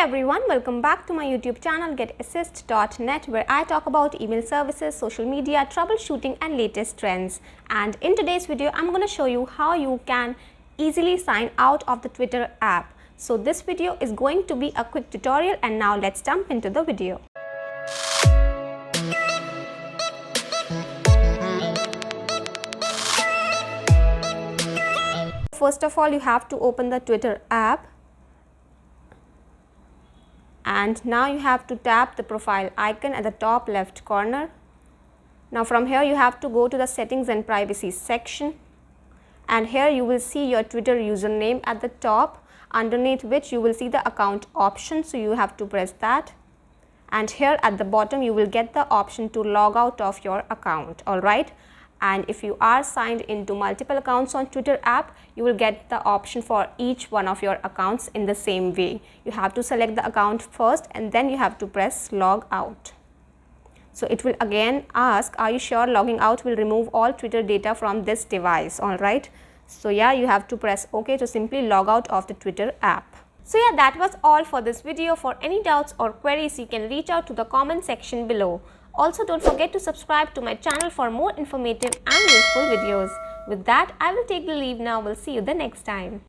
everyone, welcome back to my YouTube channel getassist.net, where I talk about email services, social media, troubleshooting and latest trends. And in today's video, I'm going to show you how you can easily sign out of the Twitter app. So this video is going to be a quick tutorial, and now let's jump into the video. First of all, you have to open the Twitter app. And now you have to tap the profile icon at the top left corner. Now from here you have to go to the settings and privacy section, and here you will see your Twitter username at the top, underneath which you will see the account option, so you have to press that. And here at the bottom you will get the option to log out of your account. Alright. And if you are signed into multiple accounts on Twitter app, you will get the option for each one of your accounts in the same way. You have to select the account first and then you have to press log out. So it will again ask, are you sure logging out will remove all Twitter data from this device? Alright. So yeah, you have to press OK to simply log out of the Twitter app. So yeah, that was all for this video. For any doubts or queries, you can reach out to the comment section below. Also, don't forget to subscribe to my channel for more informative and useful videos. With that, I will take the leave now. We'll see you the next time.